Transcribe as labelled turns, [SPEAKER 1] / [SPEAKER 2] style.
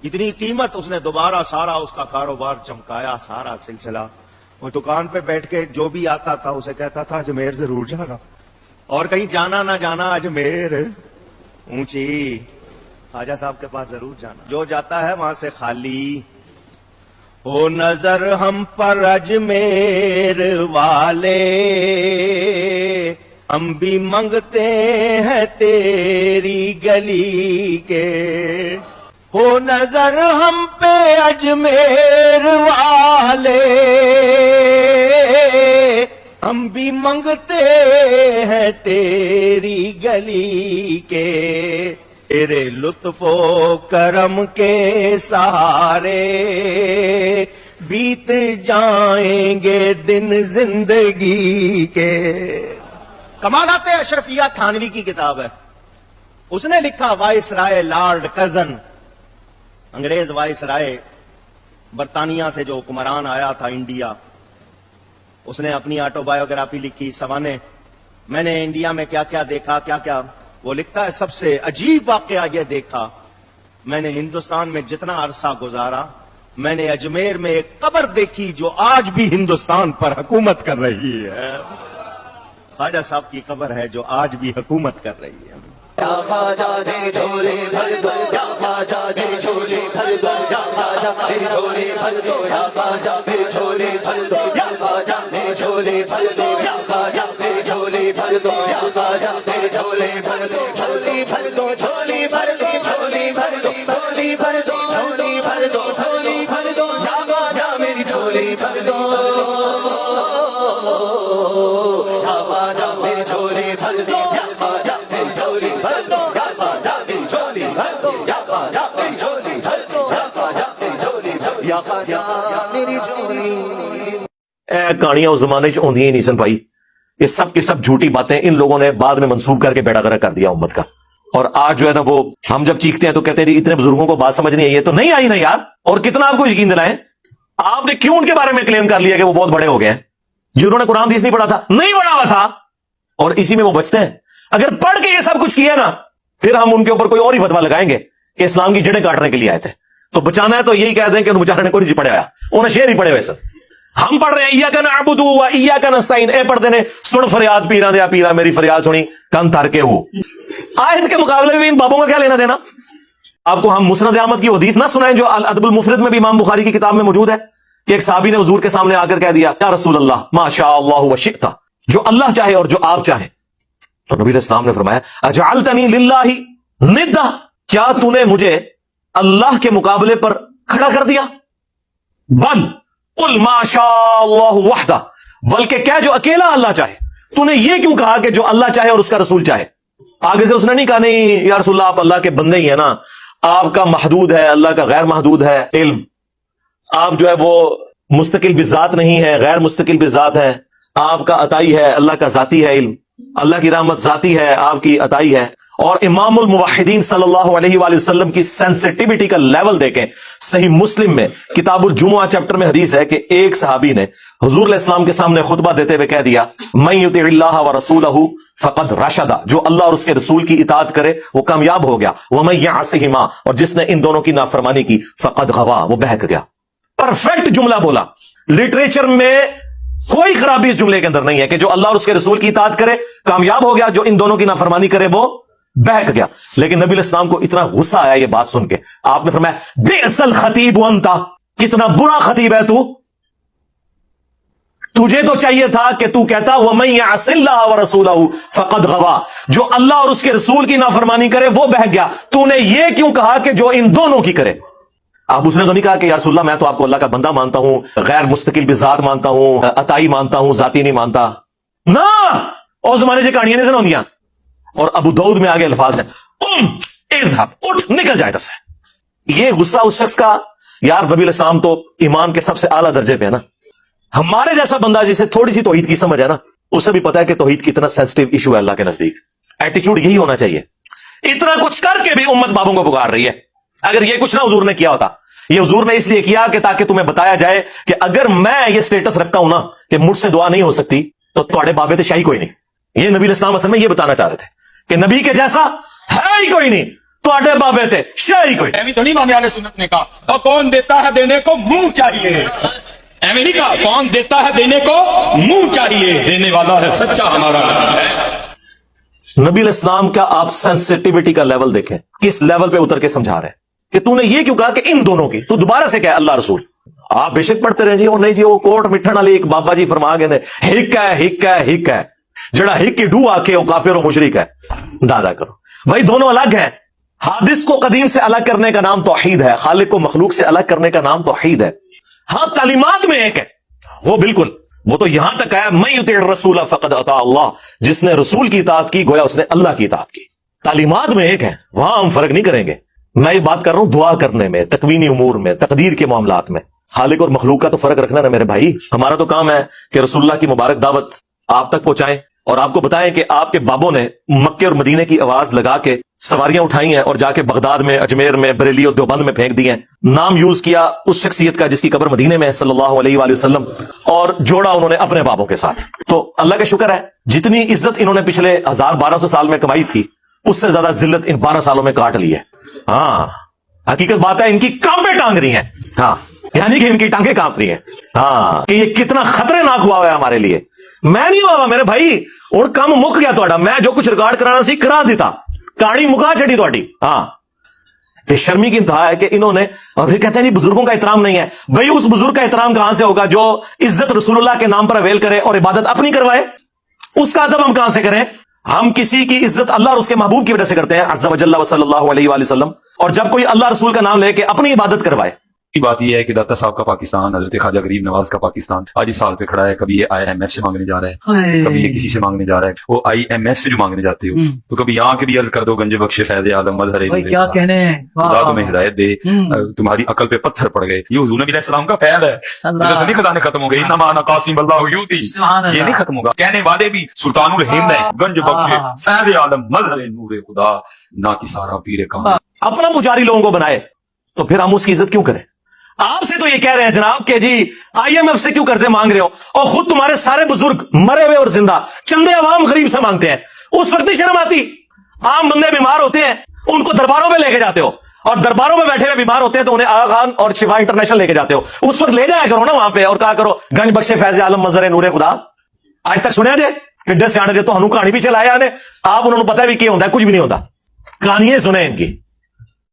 [SPEAKER 1] اتنی قیمت، اس نے دوبارہ سارا اس کا کاروبار چمکایا، سارا سلسلہ. وہ دکان پہ بیٹھ کے جو بھی آتا تھا اسے کہتا تھا اجمیر ضرور جانا، اور کہیں جانا نہ جانا اجمیر اونچی خواجہ صاحب کے پاس ضرور جانا. جو جاتا ہے وہاں سے خالی. ہو نظر ہم پر اجمیر والے، ہم بھی منگتے ہیں تیری گلی کے. ہو نظر ہم پہ اجمیر والے، ہم بھی منگتے ہیں تیری گلی کے. تیرے لطف و کرم کے سہارے بیت جائیں گے دن زندگی کے. کمالات اشرفیہ تھانوی کی کتاب ہے. اس نے لکھا وائس رائے لارڈ کرزن، انگریز وائس رائے برطانیہ سے جو حکمران آیا تھا انڈیا، اس نے اپنی آٹو بایوگرافی لکھی سوانے میں نے انڈیا میں کیا کیا دیکھا کیا کیا. وہ لکھتا ہے سب سے عجیب واقعہ یہ دیکھا، میں نے ہندوستان میں جتنا عرصہ گزارا، میں نے اجمیر میں ایک قبر دیکھی جو آج بھی ہندوستان پر حکومت کر رہی ہے. خواجہ صاحب کی قبر ہے جو آج بھی حکومت کر رہی ہے.
[SPEAKER 2] یا خواجہ میری جھولی بھر دو، یا خواجہ میری جھولی بھر دو، یا خواجہ میری جھولی بھر دو، یا خواجہ میری جھولی بھر دو، یا خواجہ میری جھولی بھر دو، یا خواجہ میری جھولی بھر دو، یا خواجہ میری جھولی بھر دو. جھولی بھر دو، جھولی بھر دو، جھولی بھر دو، جھولی بھر دو، جھولی بھر دو، جھولی بھر دو، یا خواجہ میری جھولی بھر دو، یا خواجہ میری جھولی بھر دو، یا خواجہ میری جھولی بھر دو، یا خواجہ میری جھولی بھر دو، یا خواجہ میری جھولی بھر دو، یا خواجہ میری جھولی بھر دو، یا خواجہ میری جھولی.
[SPEAKER 3] کہانیاں اس زمانے چ ہوندی ہی نہیں سن بھائی. یہ سب کی سب جھوٹی باتیں ان لوگوں نے بعد میں منسوخ کر کے بیڑا گرک کر دیا امت کا. اور آج جو ہے نا وہ ہم جب چیختے ہیں تو کہتے ہیں اتنے بزرگوں کو بات سمجھ نہیں آئی ہے. تو نہیں آئی نا یار. اور کتنا آپ کو یقین دلائیں؟ آپ نے کیوں ان کے بارے میں کلیم کر لیا کہ وہ بہت بڑے ہو گئے ہیں؟ جنہوں نے قرآن حدیث نہیں پڑھا تھا، نہیں پڑھا ہوا تھا، اور اسی میں وہ بچتے ہیں. اگر پڑھ کے یہ سب کچھ کیا نا، پھر ہم ان کے اوپر کوئی اور ہی فتوا لگائیں گے کہ اسلام کی جڑیں کاٹنے کے لیے آئے تھے. تو بچانا ہے تو یہی کہہ دیں کہ انہوں بچانے کو نہیں پڑھا آیا، انہیں شعر ہی پڑھے ہوئے سر. ہم پڑھ رہے ہیں ایاک نعبد و ایاک نستعین. اے پڑھتے نے سن فریاد پیرا دیا پیرا میری فریاد سنی کن تر کے ہو. آیت کے مقابلے میں ان بابوں کا کیا لینا دینا؟ آپ کو ہم مسند احمد کی حدیث نہ سنائیں جو الادب المفرد میں بھی امام بخاری کی کتاب میں موجود ہے کہ ایک صحابی نے حضور کے سامنے آ کر کہہ دیا یا رسول اللہ ما شاء اللہ وشئت، جو اللہ چاہے اور جو آپ چاہیں. تو نبی علیہ السلام نے فرمایا اجعلتنی للہ ندا، کیا تو نے مجھے اللہ کے مقابلے پر کھڑا کر دیا؟ بل قل ما شاء اللہ وحدہ، بلکہ کہہ جو اکیلا اللہ چاہے. تو نے یہ کیوں کہا کہ جو اللہ چاہے اور اس کا رسول چاہے؟ آگے سے اس نے نہیں کہا نہیں یا رسول اللہ آپ اللہ کے بندے ہی ہیں نا، آپ کا محدود ہے، اللہ کا غیر محدود ہے علم، آپ جو ہے وہ مستقل بذات نہیں ہے، غیر مستقل بذات ہے، آپ کا عطائی ہے، اللہ کا ذاتی ہے علم، اللہ کی رحمت ذاتی ہے، آپ کی عطائی ہے. اور امام الموحدین صلی اللہ علیہ وآلہ وسلم کی سینسٹیوٹی کا لیول دیکھیں. صحیح مسلم میں کتاب الجمعہ چیپٹر میں حدیث ہے کہ ایک صحابی نے حضور علیہ السلام کے سامنے خطبہ دیتے ہوئے کہہ دیا من یطع اللہ ورسولہ فقد رشد، جو اللہ اور اس کے رسول کی اطاعت کرے وہ کامیاب ہو گیا. ومن یعصہما، اور جس نے ان دونوں کی نافرمانی کی فقد غوا، وہ بہک گیا. پرفیکٹ جملہ بولا. لٹریچر میں کوئی خرابی اس جملے کے اندر نہیں ہے کہ جو اللہ اور اس کے رسول کی اطاعت کرے کامیاب ہو گیا، جو ان دونوں کی نافرمانی کرے وہ بہک گیا. لیکن نبی علیہ السلام کو اتنا غصہ آیا یہ بات سن کے، آپ نے فرمایا بئس الخطیب انت، کتنا برا خطیب ہے تو، تجھے تو چاہیے تھا کہ تو کہتا ومن یعص اللہ ورسولہ فقد غوا، جو اللہ اور اس کے رسول کی نافرمانی کرے وہ بہک گیا. تو نے یہ کیوں کہا کہ جو ان دونوں کی کرے؟ اب اس نے تو نہیں کہا کہ یا رسول اللہ میں تو آپ کو اللہ کا بندہ مانتا ہوں، غیر مستقل بذات مانتا ہوں، عطائی مانتا ہوں، ذاتی نہیں مانتا. نہ اس زمانے سے کہانیاں نہیں سناؤندیاں. اور ابو داؤد میں آگے الفاظ ہیں قم اذهب، اٹھ نکل جائے سے. یہ غصہ اس شخص کا، یار نبی علیہ السلام تو ایمان کے سب سے اعلیٰ درجے پہ ہے نا. ہمارے جیسا بندہ جسے تھوڑی سی توحید کی سمجھ ہے نا، اسے بھی پتا ہے کہ توحید کتنا سینسٹیو ایشو ہے اللہ کے نزدیک. ایٹیچیوڈ یہی ہونا چاہیے. اتنا کچھ کر کے بھی امت بابوں کو پکار رہی ہے. اگر یہ کچھ نہ حضور نے کیا ہوتا، یہ حضور نے اس لیے کیا کہ تاکہ تمہیں بتایا جائے کہ اگر میں یہ سٹیٹس رکھتا ہوں نا کہ مجھ سے دعا نہیں ہو سکتی تو تھوڑے بابے تے شاہی کوئی نہیں. یہ نبی علیہ السلام اصل میں یہ بتانا چاہ رہے تھے کہ نبی کے جیسا ہے ہی کوئی نہیں. ਤੁਹਾਡੇ ਬਾਬੇ ਤੇ ਸ਼ਾਹੀ ਕੋਈ
[SPEAKER 4] ایویں تو نہیں امام اہل سنت نے کہا اور کون دیتا ہے دینے کو منہ چاہیے ایویں نہیں کہا کون دیتا ہے دینے کو منہ چاہیے دینے والا ہے سچا ہمارا نبی ہے
[SPEAKER 3] نبی علیہ السلام کا آپ سینسٹیوٹی کا لیول دیکھیں کس لیول پہ اتر کے سمجھا رہے ہیں کہ تو نے یہ کیوں کہا کہ ان دونوں کی تو دوبارہ سے کہا اللہ رسول آپ بے شک پڑھتے رہے جی اور نہیں جی وہ کوٹ مٹھن والے ایک بابا جی فرما گئے نے ہک ہے جڑا ہک کی ڈو آ کے وہ کافر و مشرک ہے دادا کرو بھائی دونوں الگ ہیں حادث کو قدیم سے الگ کرنے کا نام توحید ہے خالق کو مخلوق سے الگ کرنے کا نام توحید ہے ہاں کلمات میں ایک ہے وہ بالکل وہ تو یہاں تک آیا میں یطیع الرسول فقد اطاع اللہ جس نے رسول کی اطاعت کی گویا اس نے اللہ کی اطاعت کی تعلیمات میں ایک ہے وہاں ہم فرق نہیں کریں گے میں یہ بات کر رہا ہوں دعا کرنے میں تکوینی امور میں تقدیر کے معاملات میں خالق اور مخلوق کا تو فرق رکھنا نا میرے بھائی ہمارا تو کام ہے کہ رسول اللہ کی مبارک دعوت آپ تک پہنچائیں اور آپ کو بتائیں کہ آپ کے بابوں نے مکے اور مدینے کی آواز لگا کے سواریاں اٹھائی ہیں اور جا کے بغداد میں اجمیر میں بریلی اور دیوبند میں پھینک دی ہیں نام یوز کیا اس شخصیت کا جس کی قبر مدینے میں ہے صلی اللہ علیہ وآلہ وسلم اور جوڑا انہوں نے اپنے بابوں کے ساتھ تو اللہ کا شکر ہے جتنی عزت انہوں نے پچھلے 1200 سال میں کمائی تھی اس سے زیادہ ذلت ان 12 سالوں میں کاٹ لی ہے ہاں حقیقت بات ہے ان کی کانپیں ٹانگ رہی ہیں ہاں یعنی کہ ان کی ٹانگیں کانپ رہی ہیں ہاں کہ یہ کتنا خطرناک ہوا ہے ہمارے لیے میں نہیں ہوا میرے بھائی اور کام مک گیا تھوڑا میں جو کچھ ریکارڈ کرانا سی کرا دیتا کہانی مکا چڑی تھوڑی ہاں تو شرمی کی انتہا ہے کہ انہوں نے اور پھر کہتے ہیں نہیں بزرگوں کا احترام نہیں ہے بھائی اس بزرگ کا احترام کہاں سے ہوگا جو عزت رسول اللہ کے نام پر اویل کرے اور عبادت اپنی کروائے اس کا ادب ہم کہاں سے کریں ہم کسی کی عزت اللہ اور اس کے محبوب کی وجہ سے کرتے ہیں عز و جل و صلی اللہ علیہ وآلہ وسلم اور جب کوئی اللہ رسول کا نام لے کے اپنی عبادت کروائے
[SPEAKER 5] کی بات یہ ہے کہ داتا صاحب کا پاکستان حضرت خواجہ غریب نواز کا پاکستان آج اس سال پہ کھڑا ہے کبھی یہ IMF سے مانگنے جا رہا ہے کبھی یہ کسی سے مانگنے جا رہا ہے وہ IMF سے جو مانگنے جاتے ہو تو کبھی یہاں کے بھی عرض کر دو گنج بخش فیض عالم مظہر
[SPEAKER 6] کیا کہنے
[SPEAKER 5] خدا تمہیں ہدایت دے تمہاری عقل پہ پتھر پڑ گئے یہ حضور نبی علیہ السلام کا فیض ہے ادھر سے نہیں خزانے ختم ہو گئے انما انا قاسم اللہ یوتی یہ نہیں ختم ہوگا کہنے والے بھی سلطان الہند ہے گنج بخش فیض عالم مظہر نور خدا نہ کی سارا پیر کام
[SPEAKER 3] اپنا پجاری لوگوں کو بنائے تو پھر ہم اس کی عزت کیوں کریں آپ سے تو یہ کہہ رہے ہیں جناب کہ جی IMF سے کیوں قرضے مانگ رہے ہو اور خود تمہارے سارے بزرگ مرے ہوئے اور زندہ چندے عوام غریب سے مانگتے ہیں اس وقت نہیں شرم آتی عام بندے بیمار ہوتے ہیں ان کو درباروں میں لے کے جاتے ہو اور درباروں میں بیٹھے ہوئے بیمار ہوتے ہیں تو انہیں آغا خان اور شفا انٹرنیشنل لے کے جاتے ہو اس وقت لے جایا کرو نا وہاں پہ اور کہا کرو گنج بخش فیض عالم مظہر نور خدا آج تک سنیا جائے کہ سیانے جے تو ہنو کہانی بھی چلایا نے آپ انہوں نے پتا بھی کیا ہوتا ہے کچھ بھی نہیں ہوتا کہانیاں سنیں ان کی